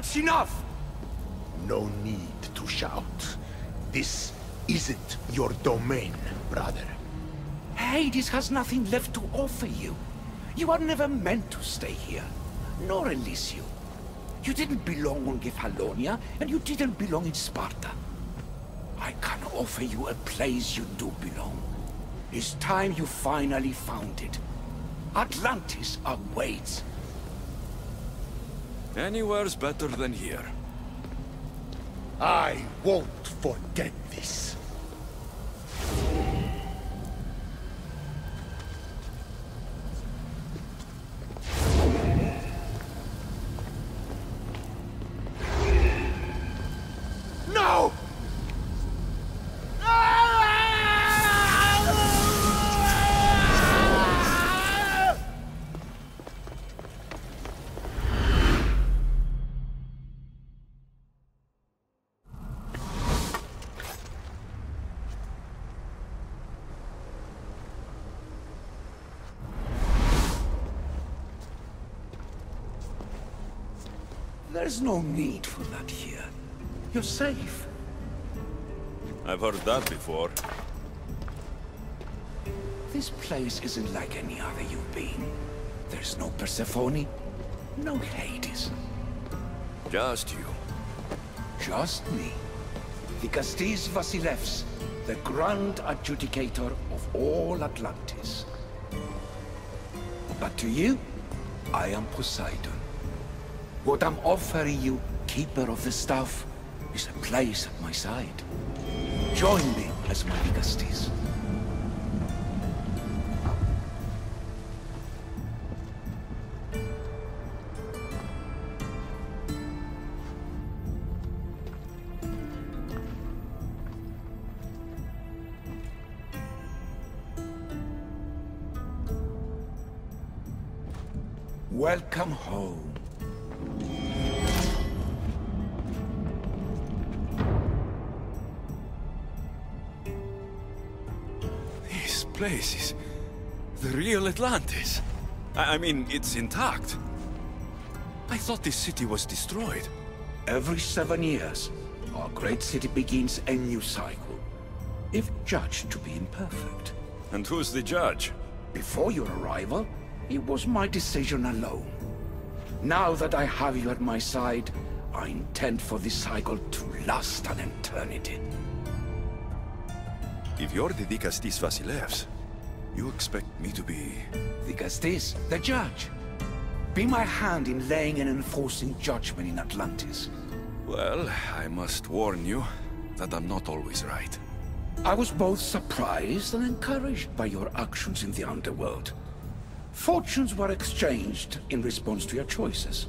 That's enough! No need to shout. This isn't your domain, brother. Hades has nothing left to offer you. You are never meant to stay here, nor Elysium. You didn't belong on Kefalonia, and you didn't belong in Sparta. I can offer you a place you do belong. It's time you finally found it. Atlantis awaits. Anywhere's better than here. I won't forget this. No! There's no need for that here. You're safe. I've heard that before. This place isn't like any other you've been. There's no Persephone, no Hades. Just you. Just me. Vikastis Vasilevs, the Grand Adjudicator of all Atlantis. But to you, I am Poseidon. What I'm offering you, Keeper of the Staff, is a place at my side. Join me as my Vikastis. Welcome home. This place is the real Atlantis. I mean, it's intact. I thought this city was destroyed. Every 7 years, our great city begins a new cycle, if judged to be imperfect. And who's the judge? Before your arrival, it was my decision alone. Now that I have you at my side, I intend for this cycle to last an eternity. If you're the Vikastis Vasilevs, you expect me to be... Vikastis, the judge. Be my hand in laying and enforcing judgment in Atlantis. Well, I must warn you that I'm not always right. I was both surprised and encouraged by your actions in the underworld. Fortunes were exchanged in response to your choices.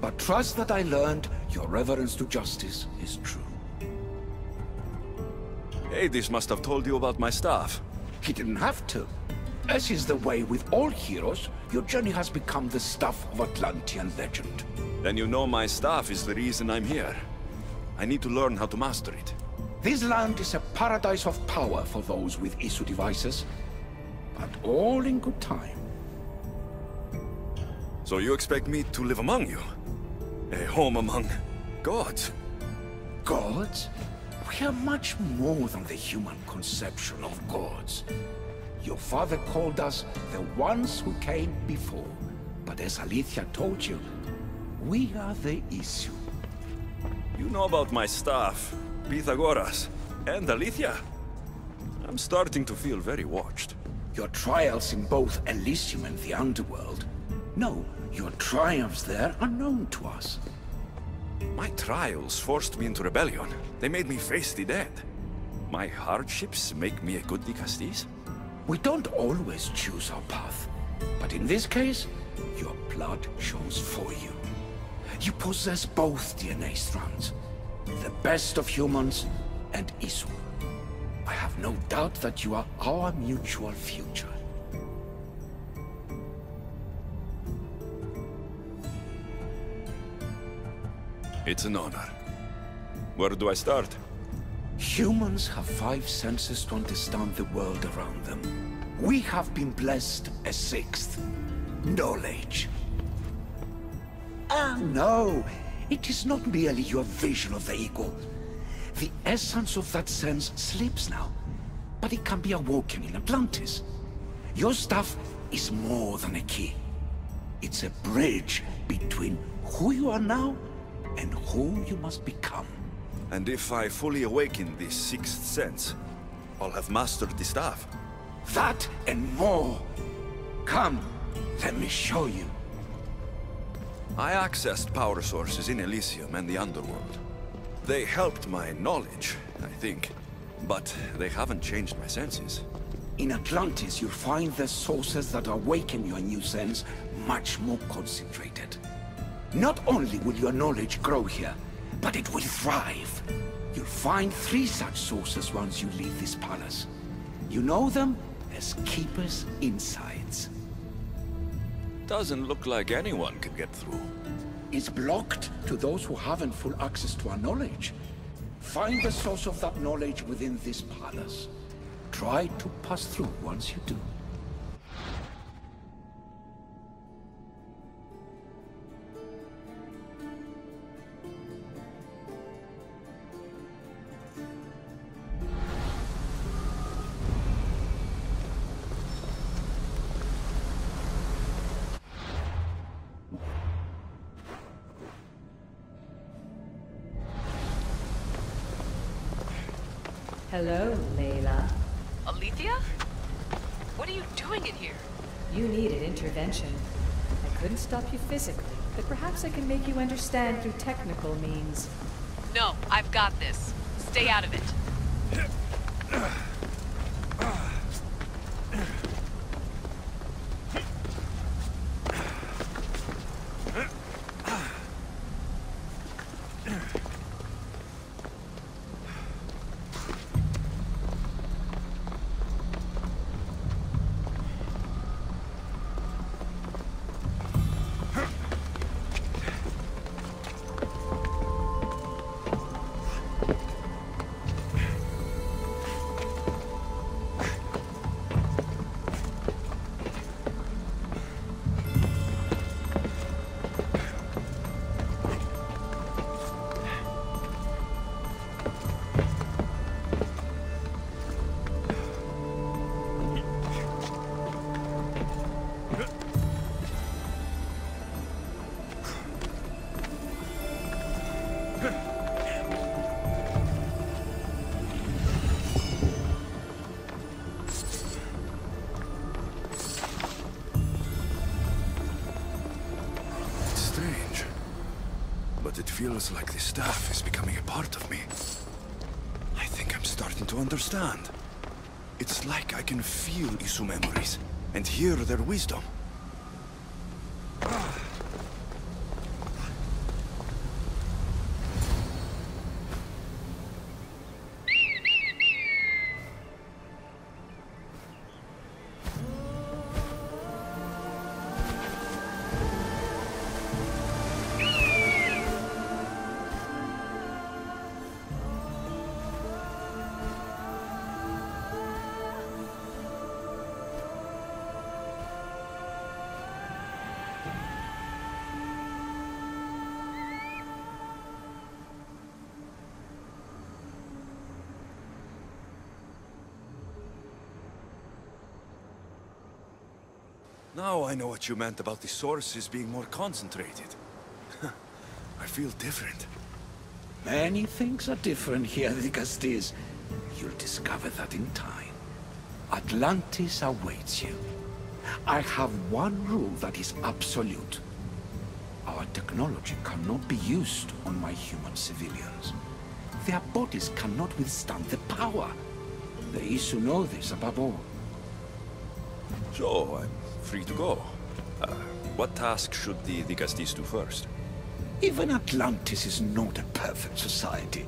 But trust that I learned your reverence to justice is true. Hades must have told you about my staff. He didn't have to. As is the way with all heroes, your journey has become the stuff of Atlantean legend. Then you know my staff is the reason I'm here. I need to learn how to master it. This land is a paradise of power for those with Isu devices, but all in good time. So you expect me to live among you? A home among gods? Gods? We are much more than the human conception of gods. Your father called us the ones who came before, but as Alethea told you, we are the Isu. You know about my staff, Pythagoras, and Alethea. I'm starting to feel very watched. Your trials in both Elysium and the Underworld. No, your triumphs there are known to us. My trials forced me into rebellion. They made me face the dead. My hardships make me a good Vikastis? We don't always choose our path, but in this case, your blood shows for you. You possess both DNA strands, the best of humans and Isu. I have no doubt that you are our mutual future. It's an honor. Where do I start? Humans have 5 senses to understand the world around them. We have been blessed a 6th. Knowledge. Ah, no. It is not merely your vision of the ego. The essence of that sense sleeps now, but it can be awoken in Atlantis. Your stuff is more than a key. It's a bridge between who you are now and who you must become. And if I fully awaken this sixth sense, I'll have mastered the staff. That and more. Come, let me show you. I accessed power sources in Elysium and the Underworld. They helped my knowledge, I think. But they haven't changed my senses. In Atlantis, you'll find the sources that awaken your new sense much more concentrated. Not only will your knowledge grow here, but it will thrive. You'll find 3 such sources once you leave this palace. You know them as Keeper's Insides. Doesn't look like anyone could get through. It's blocked to those who haven't full access to our knowledge. Find the source of that knowledge within this palace. Try to pass through once you do. Hello, Layla. Alethea? What are you doing in here? You needed intervention. I couldn't stop you physically, but perhaps I can make you understand through technical means. No, I've got this. Stay out of it. It feels like the staff is becoming a part of me. I think I'm starting to understand. It's like I can feel Isu memories and hear their wisdom. Now I know what you meant about the sources being more concentrated. I feel different. Many things are different here, Digastis. You'll discover that in time. Atlantis awaits you. I have one rule that is absolute. Our technology cannot be used on my human civilians. Their bodies cannot withstand the power. The Isu know this above all. So, I'm free to go. What task should the Digastis do first? Even Atlantis is not a perfect society.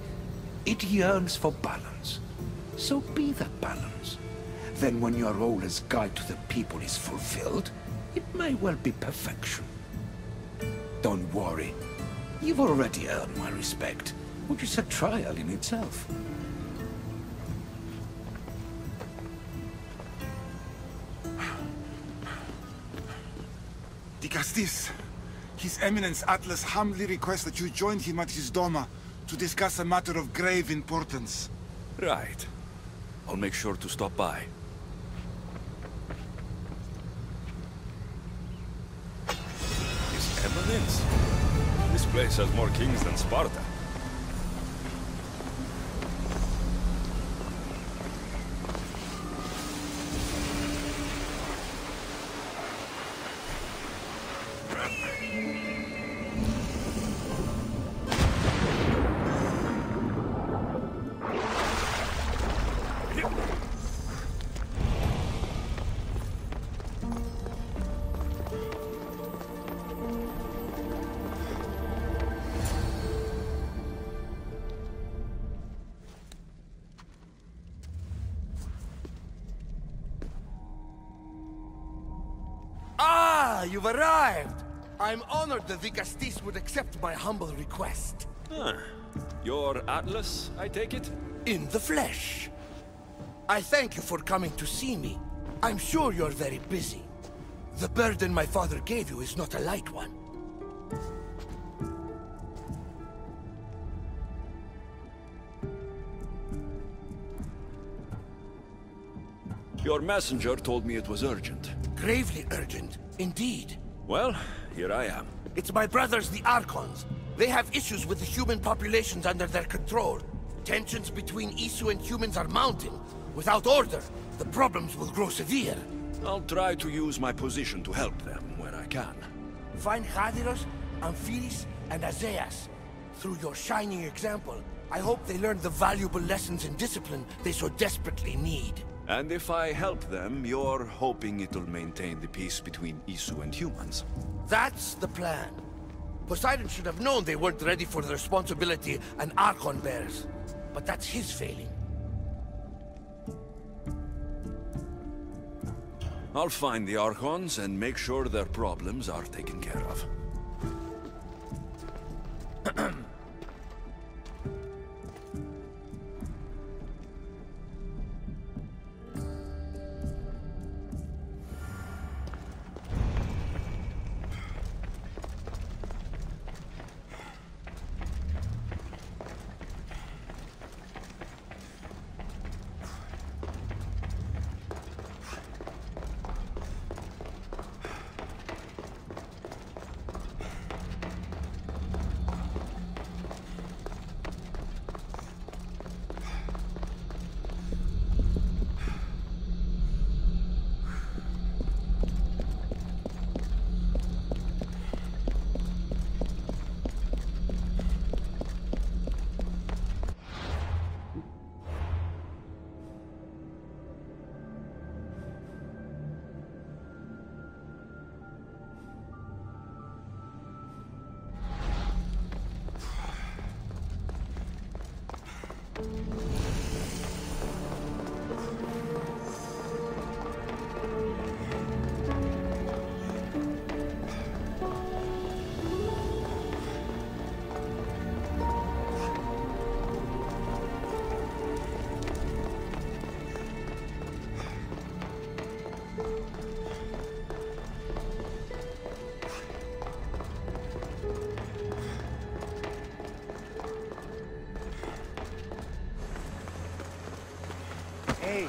It yearns for balance. So be that balance. Then when your role as guide to the people is fulfilled, it may well be perfection. Don't worry. You've already earned my respect, which is a trial in itself. Digastis, His Eminence Atlas humbly requests that you join him at his Doma to discuss a matter of grave importance. Right. I'll make sure to stop by. His Eminence? This place has more kings than Sparta. Ah, you've arrived! I'm honored that Vicastis would accept my humble request. Ah, you're Atlas, I take it? In the flesh. I thank you for coming to see me. I'm sure you're very busy. The burden my father gave you is not a light one. Your messenger told me it was urgent. Gravely urgent, indeed. Well, here I am. It's my brothers, the Archons. They have issues with the human populations under their control. Tensions between Isu and humans are mounting. Without order, the problems will grow severe. I'll try to use my position to help them where I can. Find Hadiros, Amphilis, and Azaeas. Through your shining example, I hope they learn the valuable lessons in discipline they so desperately need. And if I help them, you're hoping it'll maintain the peace between Isu and humans. That's the plan. Poseidon should have known they weren't ready for the responsibility an Archon bears. But that's his failing. I'll find the Archons and make sure their problems are taken care of. Hey!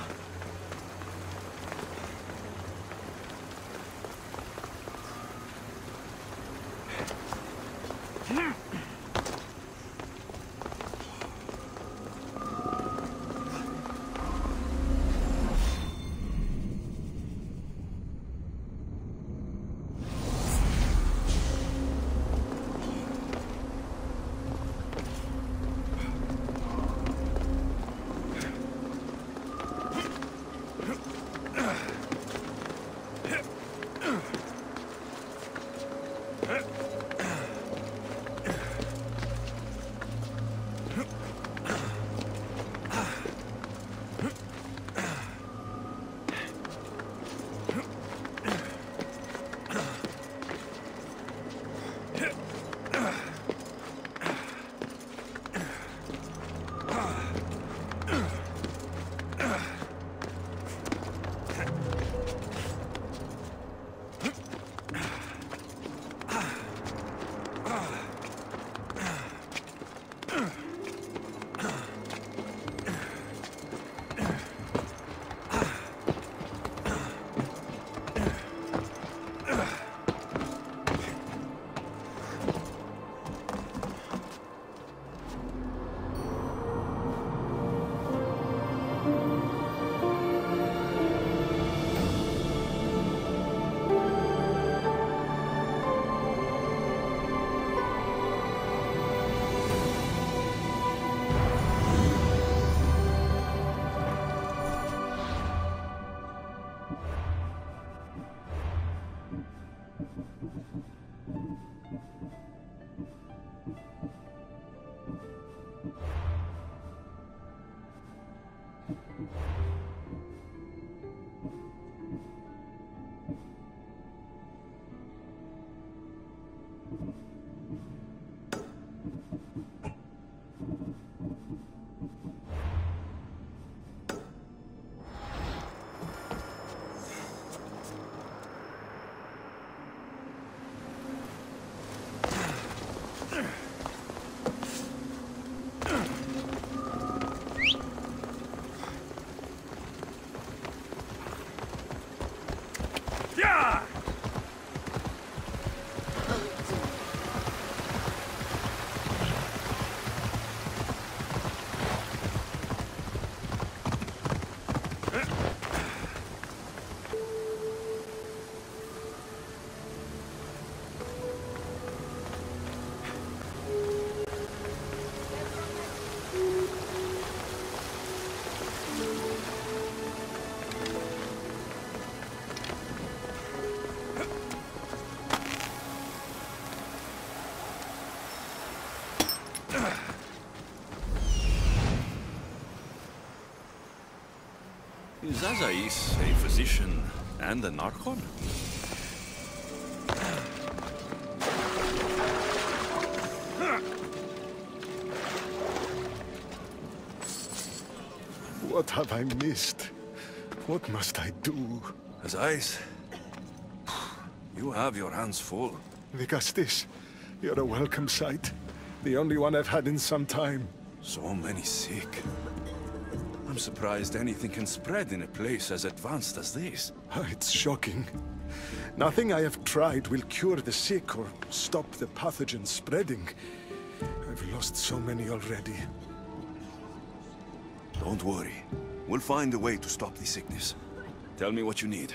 Is Azais a physician and an Archon? What have I missed? What must I do? Azais, you have your hands full. Vigastis, you're a welcome sight. The only one I've had in some time. So many sick. I'm surprised anything can spread in a place as advanced as this. It's shocking. Nothing I have tried will cure the sick or stop the pathogen spreading. I've lost so many already. Don't worry. We'll find a way to stop the sickness. Tell me what you need.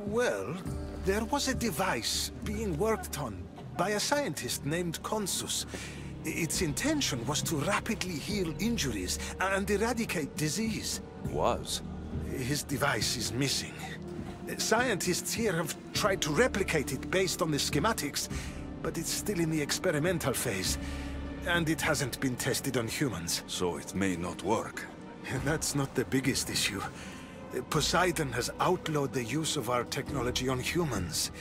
Well, there was a device being worked on by a scientist named Consus. Its intention was to rapidly heal injuries and eradicate disease. Was? His device is missing. Scientists here have tried to replicate it based on the schematics, but it's still in the experimental phase, and it hasn't been tested on humans. So it may not work. That's not the biggest issue. Poseidon has outlawed the use of our technology on humans.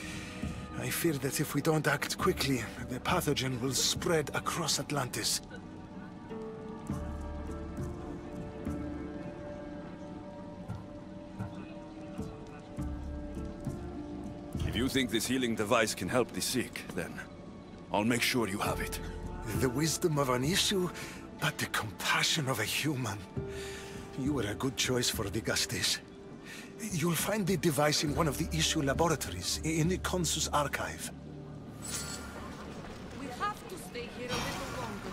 I fear that if we don't act quickly, the pathogen will spread across Atlantis. If you think this healing device can help the sick, then I'll make sure you have it. The wisdom of an issue, but the compassion of a human. You were a good choice for Vigastis. You'll find the device in one of the issue laboratories, in the Consus archive. We have to stay here a little longer.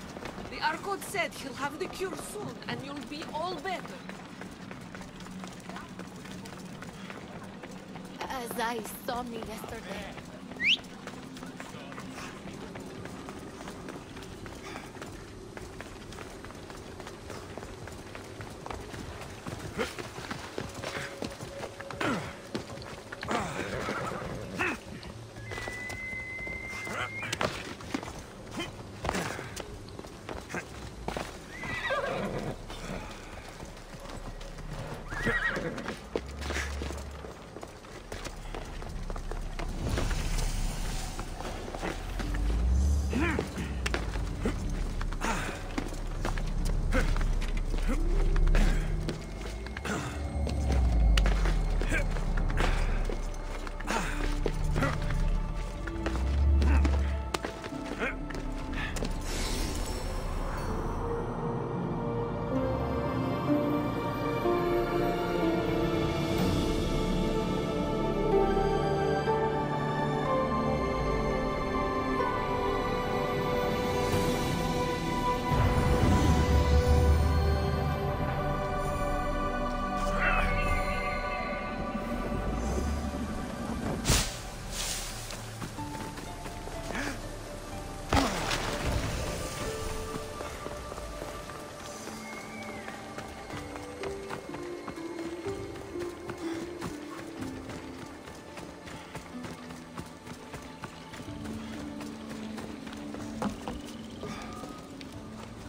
The Archon said he'll have the cure soon, and you'll be all better. As I saw me yesterday.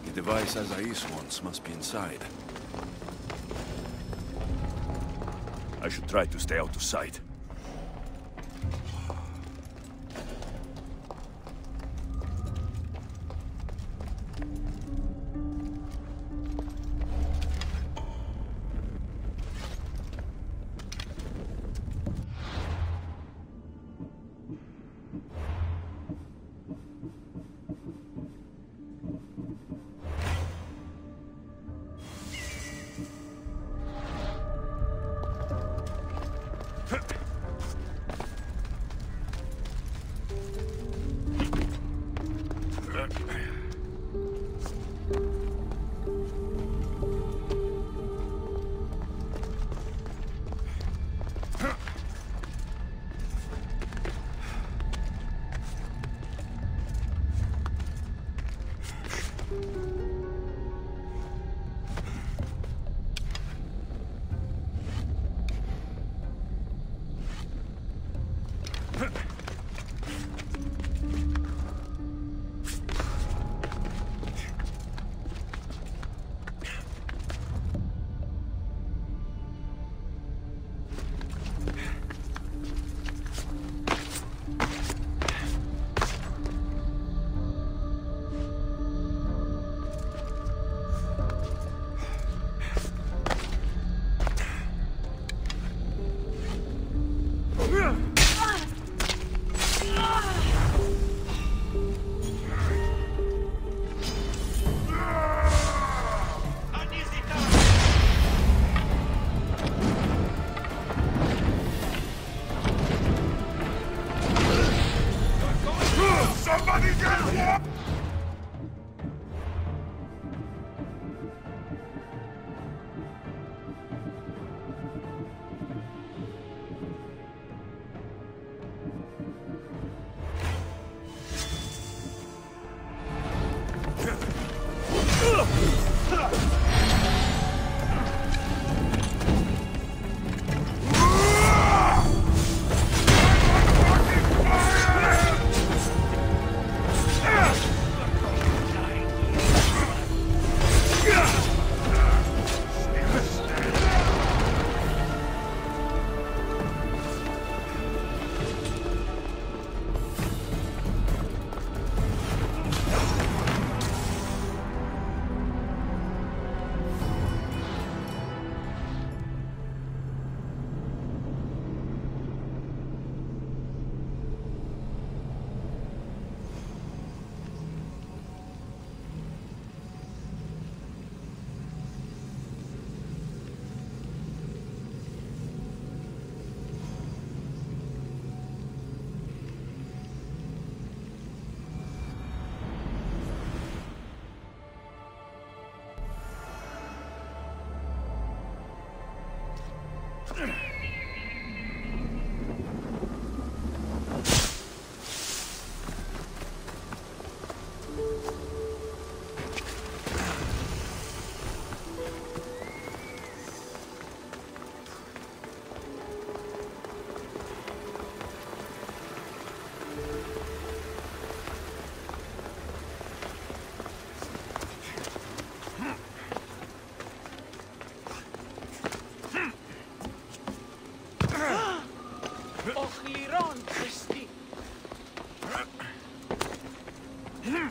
The device Azais wants must be inside. I should try to stay out of sight.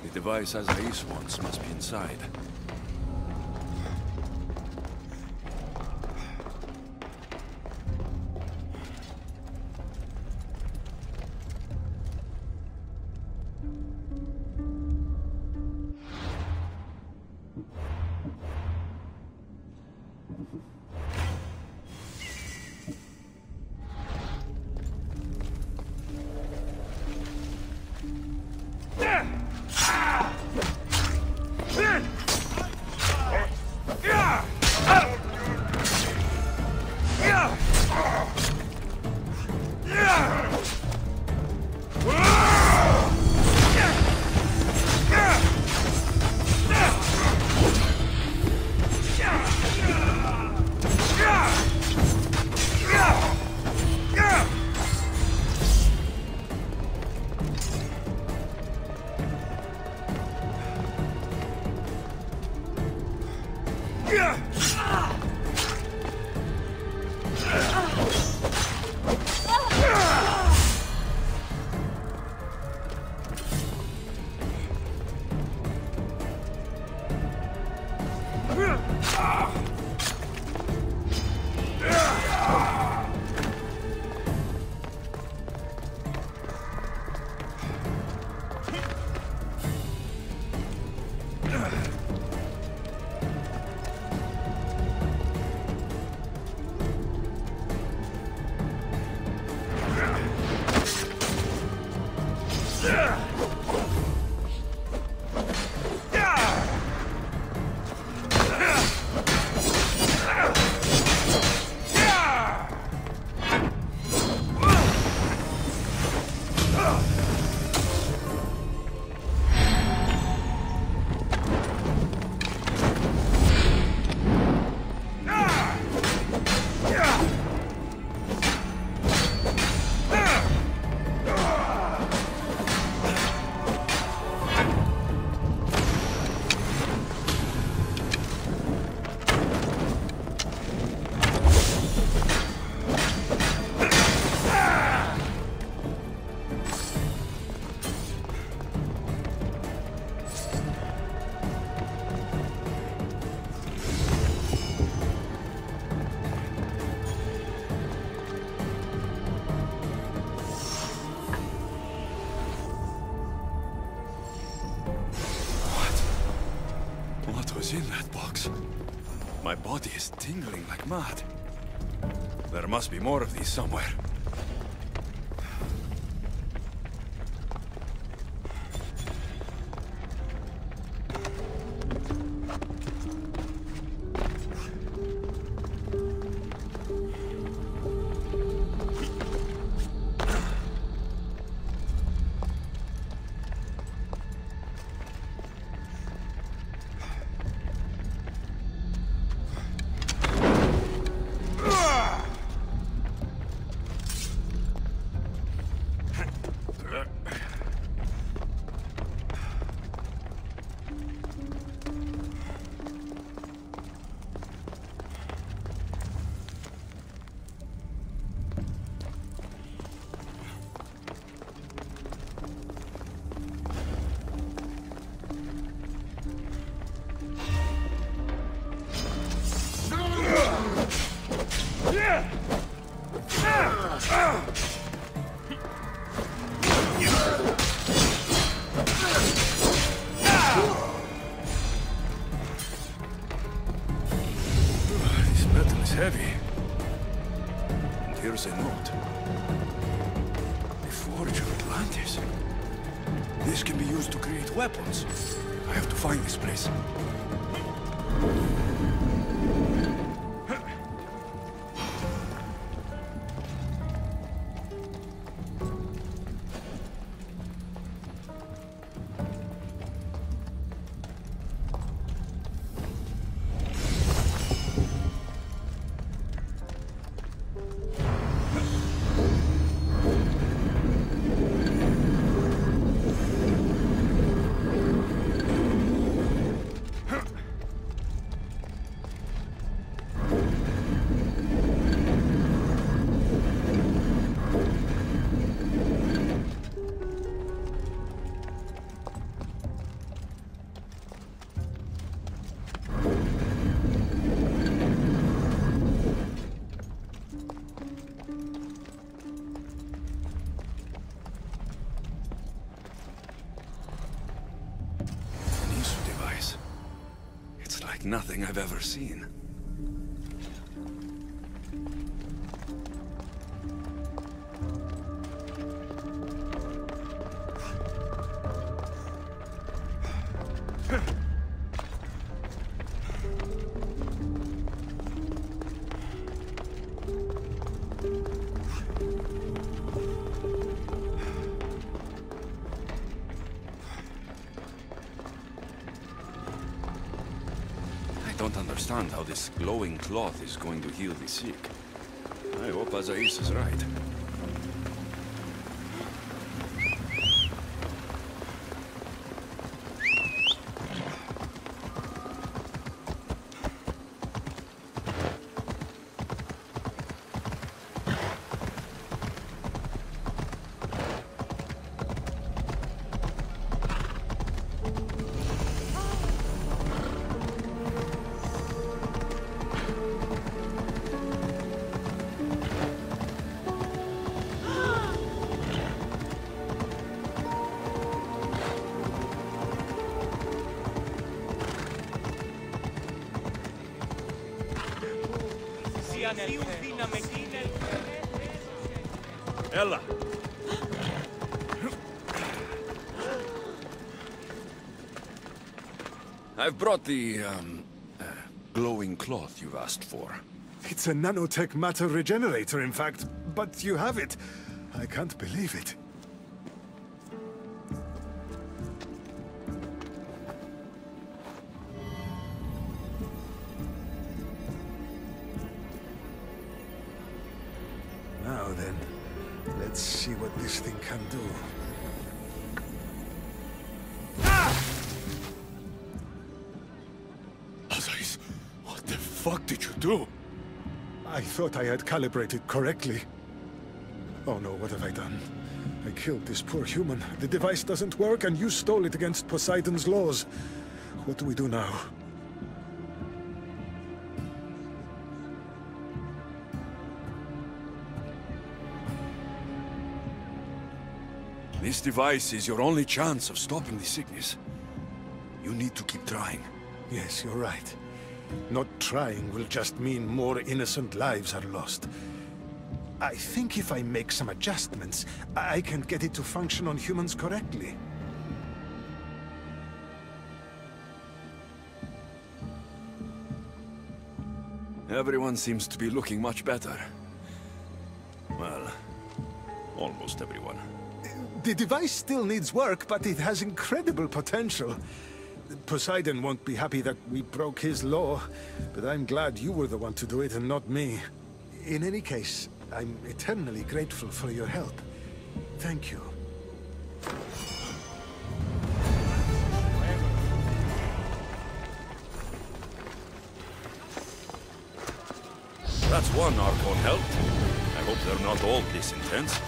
The device Azraïs wants must be inside. What was in that box? My body is tingling like mad. There must be more of these somewhere. Heavy. And here's a note. The Forge of Atlantis. This can be used to create weapons. I have to find this place. Nothing I've ever seen. I don't understand how this glowing cloth is going to heal the sick. I hope Azais is right. Ella! I've brought the, glowing cloth you've asked for. It's a nanotech matter regenerator, in fact, but you have it. I can't believe it. Now then, let's see what this thing can do. Azais, what the fuck did you do? I thought I had calibrated correctly. Oh no, what have I done? I killed this poor human. The device doesn't work, and you stole it against Poseidon's laws. What do we do now? This device is your only chance of stopping the sickness. You need to keep trying. Yes, you're right. Not trying will just mean more innocent lives are lost. I think if I make some adjustments, I can get it to function on humans correctly. Everyone seems to be looking much better. Well, almost everyone. The device still needs work, but it has incredible potential. Poseidon won't be happy that we broke his law, but I'm glad you were the one to do it and not me. In any case, I'm eternally grateful for your help. Thank you. That's one Archon helped. I hope they're not all this intense.